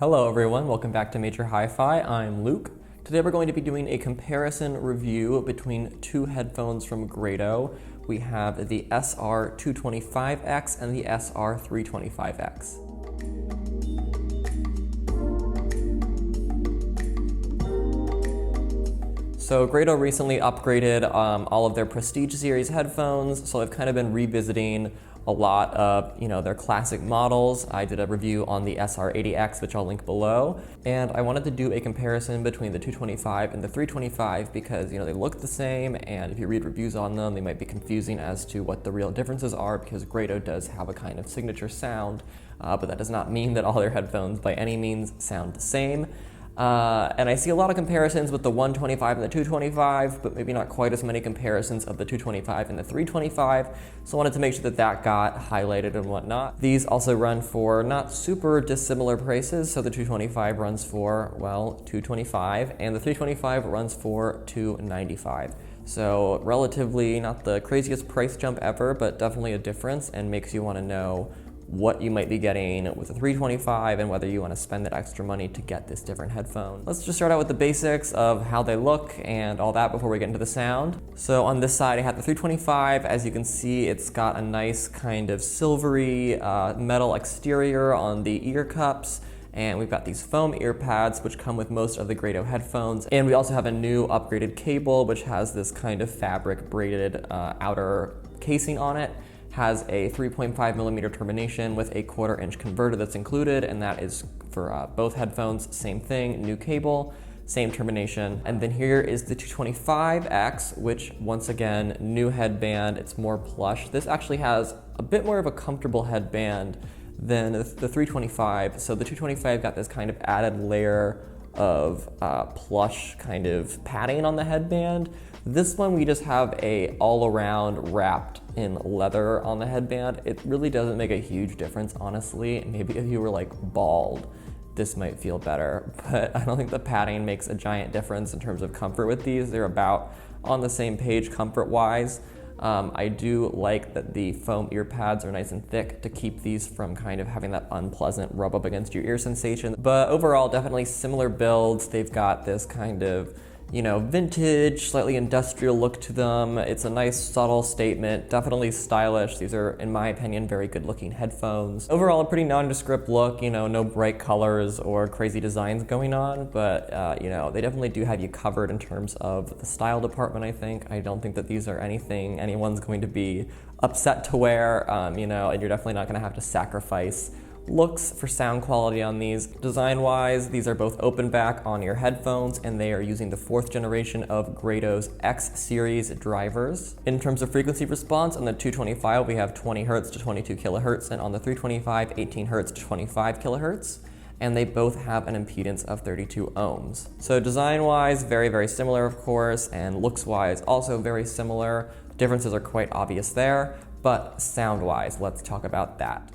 Hello everyone, welcome back to Major Hi-Fi. I'm Luke. Today we're going to be doing a comparison review between two headphones from GRADO. We have the SR225X and the SR325X. So GRADO recently upgraded all of their Prestige series headphones, so I've kind of been revisiting a lot of their classic models. I did a review on the SR80X, which I'll link below, and I wanted to do a comparison between the 225 and the 325 because they look the same, and if you read reviews on them, they might be confusing as to what the real differences are because GRADO does have a kind of signature sound, but that does not mean that all their headphones by any means sound the same. And I see a lot of comparisons with the 125 and the 225, but maybe not quite as many comparisons of the 225 and the 325, so I wanted to make sure that that got highlighted and whatnot. These also run for not super dissimilar prices, so the 225 runs for, well, $225, and the 325 runs for $295. So relatively not the craziest price jump ever, but definitely a difference and makes you want to know what you might be getting with the 325 and whether you want to spend that extra money to get this different headphone. Let's just start out with the basics of how they look and all that before we get into the sound. So on this side I have the 325. As you can see, it's got a nice kind of silvery metal exterior on the ear cups. And we've got these foam ear pads which come with most of the GRADO headphones. And we also have a new upgraded cable which has this kind of fabric braided outer casing on it. Has a 3.5mm termination with a 1/4 inch converter that's included, and that is for both headphones. Same thing, new cable, same termination. And then here is the 225X, which once again, new headband, it's more plush. This actually has a bit more of a comfortable headband than the 325. So the 225 got this kind of added layer of plush kind of padding on the headband. This one we just have a all-around wrapped in leather on the headband. It really doesn't make a huge difference, honestly. Maybe if you were like bald, this might feel better, but I don't think the padding makes a giant difference in terms of comfort with these. They're about on the same page comfort-wise. I do like that the foam ear pads are nice and thick to keep these from kind of having that unpleasant rub up against your ear sensation. But overall, definitely similar builds. They've got this kind of vintage, slightly industrial look to them. It's a nice subtle statement, definitely stylish. These are, in my opinion, very good looking headphones. Overall, a pretty nondescript look, no bright colors or crazy designs going on, but they definitely do have you covered in terms of the style department, I think. I don't think that these are anything anyone's going to be upset to wear, and you're definitely not gonna have to sacrifice looks for sound quality on these. Design-wise, these are both open back on your headphones, and they are using the 4th generation of GRADO's X series drivers. In terms of frequency response, on the 225 we have 20 Hz to 22 kHz, and on the 325, 18 Hz to 25 kHz. And they both have an impedance of 32 ohms. So design-wise, very, very similar, of course, and looks-wise, also very similar. Differences are quite obvious there, but sound-wise, let's talk about that.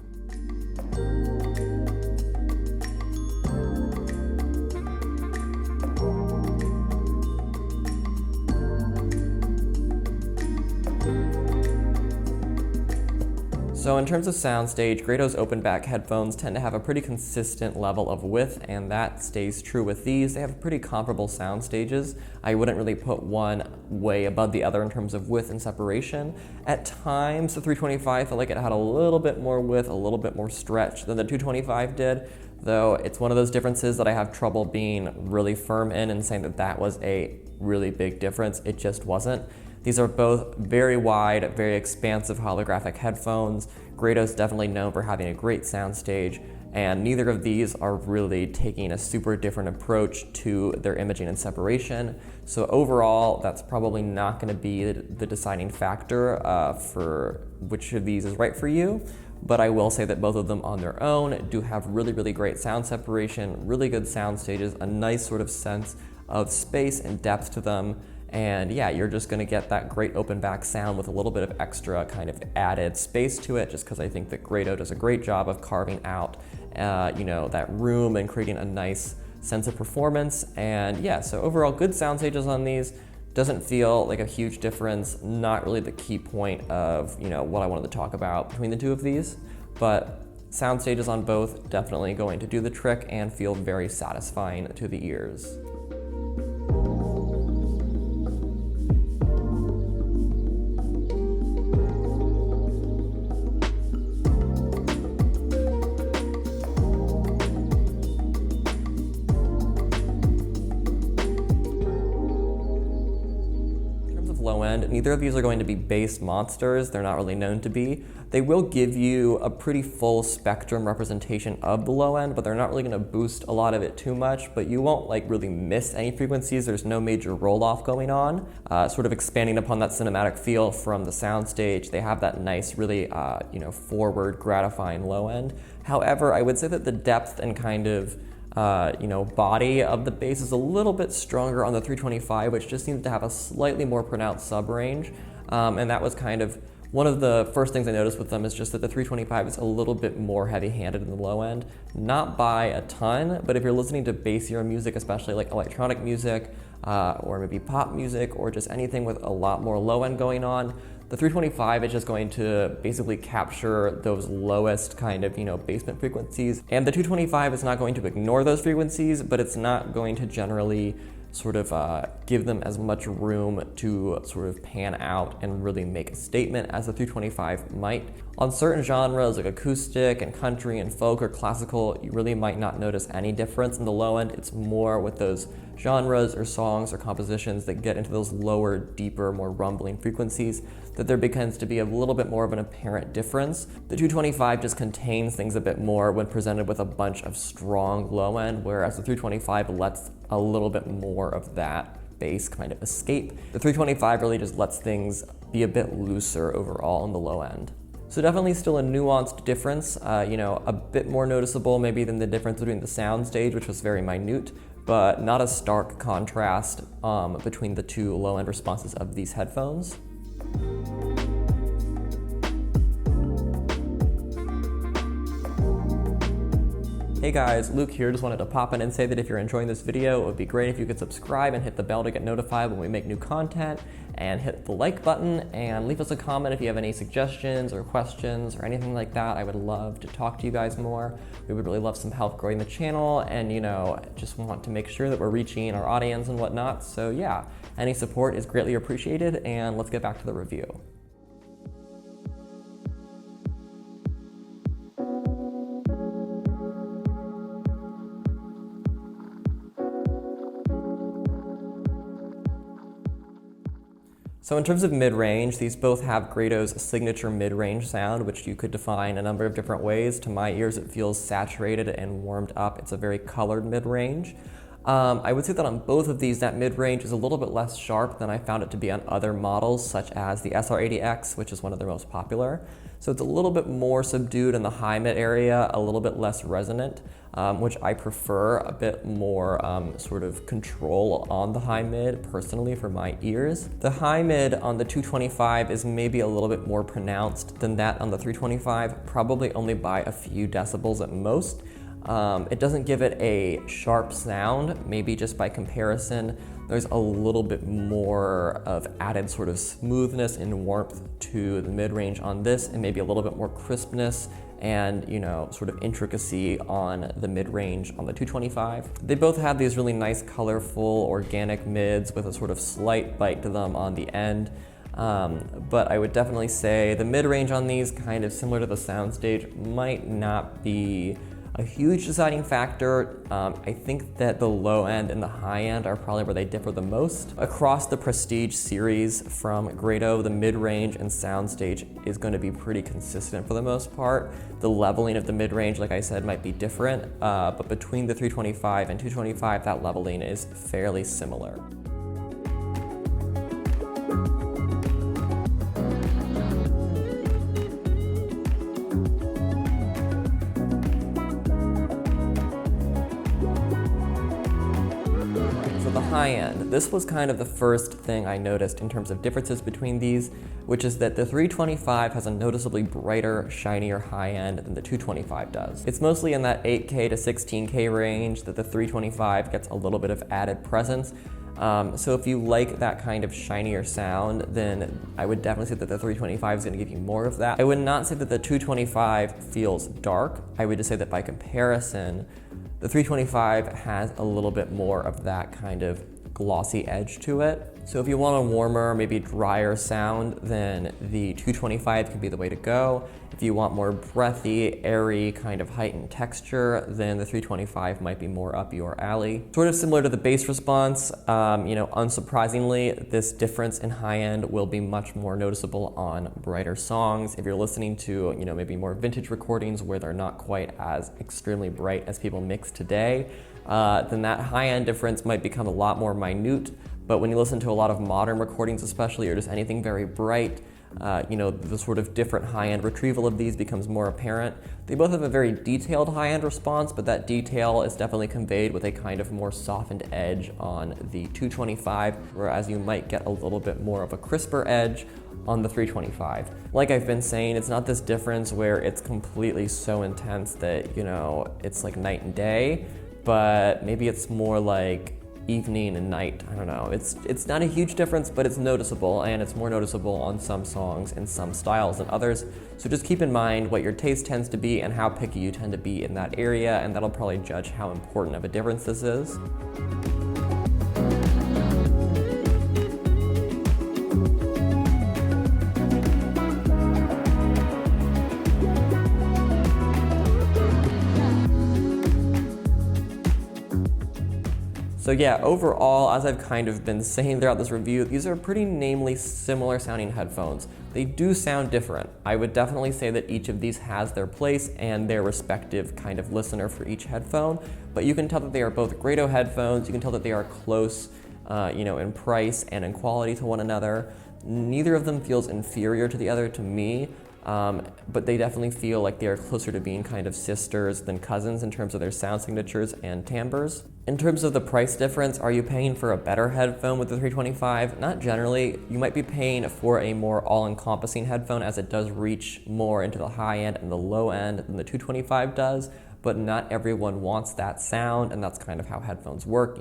So in terms of Soundstage, GRADO's open back headphones tend to have a pretty consistent level of width, and that stays true with these. They have pretty comparable sound stages. I wouldn't really put one way above the other in terms of width and separation. At times, the 325 felt like it had a little bit more width, a little bit more stretch than the 225 did, though it's one of those differences that I have trouble being really firm in and saying that that was a really big difference. It just wasn't. These are both very wide, very expansive holographic headphones. GRADO's definitely known for having a great soundstage, and neither of these are really taking a super different approach to their imaging and separation. So overall, that's probably not going to be the deciding factor for which of these is right for you. But I will say that both of them on their own do have really, really great sound separation, really good sound stages, a nice sort of sense of space and depth to them. And yeah, you're just gonna get that great open back sound with a little bit of extra kind of added space to it, just because I think that GRADO does a great job of carving out, that room and creating a nice sense of performance. And yeah, so overall good sound stages on these. Doesn't feel like a huge difference, not really the key point of what I wanted to talk about between the two of these. But Sound stages on both definitely going to do the trick and feel very satisfying to the ears. Low end, neither of these are going to be bass monsters. They're not really known to be. They will give you a pretty full spectrum representation of the low end, but they're not really going to boost a lot of it too much, but you won't like really miss any frequencies. There's no major roll off going on. Sort of expanding upon that cinematic feel from the Soundstage, they have that nice, really forward gratifying low end. However, I would say that the depth and kind of body of the bass is a little bit stronger on the 325, which just seems to have a slightly more pronounced sub-range. And that was kind of one of the first things I noticed with them, is just that the 325 is a little bit more heavy-handed in the low end. Not by a ton, but if you're listening to bassier music, especially like electronic music, or maybe pop music, or just anything with a lot more low end going on, the 325 is just going to basically capture those lowest kind of, basement frequencies. And the 225 is not going to ignore those frequencies, but it's not going to generally sort of give them as much room to sort of pan out and really make a statement as the 325 might. On certain genres like acoustic and country and folk or classical, you really might not notice any difference in the low end. It's more with those genres or songs or compositions that get into those lower, deeper, more rumbling frequencies that there begins to be a little bit more of an apparent difference. The 225 just contains things a bit more when presented with a bunch of strong low end, whereas the 325 lets a little bit more of that bass kind of escape. The 325 really just lets things be a bit looser overall in the low end. So definitely still a nuanced difference, a bit more noticeable maybe than the difference between the Soundstage, which was very minute, but not a stark contrast between the two low-end responses of these headphones. Hey guys, Luke here. Just wanted to pop in and say that if you're enjoying this video, it would be great if you could subscribe and hit the bell to get notified when we make new content, and hit the like button and leave us a comment if you have any suggestions or questions or anything like that. I would love to talk to you guys more. We would really love some help growing the channel, and just want to make sure that we're reaching our audience and whatnot. So yeah, any support is greatly appreciated, and let's get back to the review. So in terms of mid-range, these both have GRADO's signature mid-range sound, which you could define a number of different ways. To my ears, it feels saturated and warmed up. It's a very colored mid-range. I would say that on both of these, that mid-range is a little bit less sharp than I found it to be on other models, such as the SR325X, which is one of their most popular. So it's a little bit more subdued in the high-mid area, a little bit less resonant, which I prefer, a bit more sort of control on the high-mid, personally, for my ears. The high-mid on the 225 is maybe a little bit more pronounced than that on the 325, probably only by a few decibels at most. It doesn't give it a sharp sound, maybe just by comparison. There's a little bit more of added sort of smoothness and warmth to the mid-range on this, and maybe a little bit more crispness and sort of intricacy on the mid-range on the 225. They both have these really nice, colorful, organic mids with a sort of slight bite to them on the end. But I would definitely say the mid-range on these, kind of similar to the Soundstage, might not be a huge deciding factor. I think that the low end and the high end are probably where they differ the most. Across the Prestige series from GRADO, the mid-range and Soundstage is going to be pretty consistent for the most part. The leveling of the mid-range, like I said, might be different, but between the 325 and 225, that leveling is fairly similar. high end, this was kind of the first thing I noticed in terms of differences between these, which is that the 325 has a noticeably brighter, shinier high end than the 225 does. It's mostly in that 8K to 16K range that the 325 gets a little bit of added presence. So if you like that kind of shinier sound, then I would definitely say that the 325 is going to give you more of that. I would not say that the 225 feels dark. I would just say that by comparison, the 325 has a little bit more of that kind of glossy edge to it. So if you want a warmer, maybe drier sound, then the 225 can be the way to go. If you want more breathy, airy, kind of heightened texture, then the 325 might be more up your alley. Sort of similar to the bass response, unsurprisingly, this difference in high end will be much more noticeable on brighter songs. If you're listening to, maybe more vintage recordings where they're not quite as extremely bright as people mix today, then that high end difference might become a lot more minute. But when you listen to a lot of modern recordings especially, or just anything very bright, the sort of different high-end retrieval of these becomes more apparent. They both have a very detailed high-end response, but that detail is definitely conveyed with a kind of more softened edge on the 225, whereas you might get a little bit more of a crisper edge on the 325. Like I've been saying, it's not this difference where it's completely so intense that, it's like night and day, but maybe it's more like evening and night. I don't know. It's not a huge difference, but it's noticeable, and it's more noticeable on some songs and some styles than others. So just keep in mind what your taste tends to be and how picky you tend to be in that area, and that'll probably judge how important of a difference this is. So yeah, overall, as I've kind of been saying throughout this review, these are pretty namely similar sounding headphones. They do sound different. I would definitely say that each of these has their place and their respective kind of listener for each headphone, but you can tell that they are both GRADO headphones. You can tell that they are close, in price and in quality to one another. Neither of them feels inferior to the other to me. But they definitely feel like they are closer to being kind of sisters than cousins in terms of their sound signatures and timbres. In terms of the price difference, are you paying for a better headphone with the 325? Not generally. You might be paying for a more all-encompassing headphone, as it does reach more into the high end and the low end than the 225 does, but not everyone wants that sound, and that's kind of how headphones work,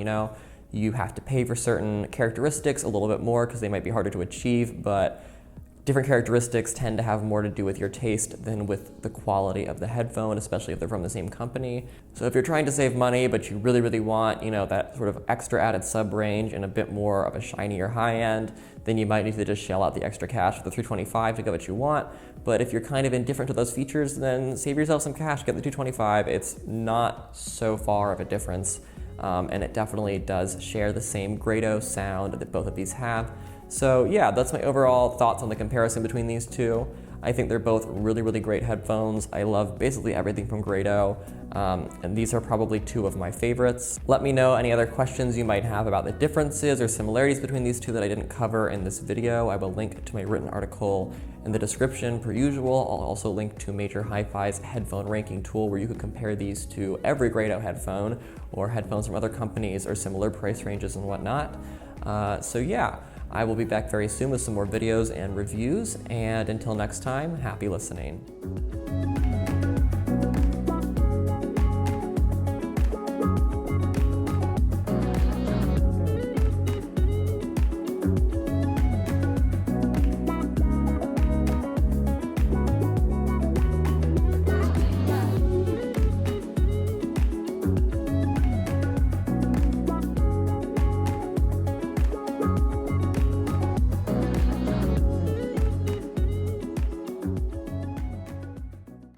You have to pay for certain characteristics a little bit more because they might be harder to achieve, but different characteristics tend to have more to do with your taste than with the quality of the headphone, especially if they're from the same company. So if you're trying to save money, but you really, really want, that sort of extra added sub-range and a bit more of a shinier high end, then you might need to just shell out the extra cash for the 325 to get what you want. But if you're kind of indifferent to those features, then save yourself some cash, get the 225. It's not so far of a difference, and it definitely does share the same GRADO sound that both of these have. So yeah, that's my overall thoughts on the comparison between these two. I think they're both really, really great headphones. I love basically everything from GRADO, and these are probably two of my favorites. Let me know any other questions you might have about the differences or similarities between these two that I didn't cover in this video. I will link to my written article in the description per usual. I'll also link to Major Hi-Fi's headphone ranking tool where you could compare these to every GRADO headphone or headphones from other companies or similar price ranges and whatnot. So yeah. I will be back very soon with some more videos and reviews, and until next time, happy listening.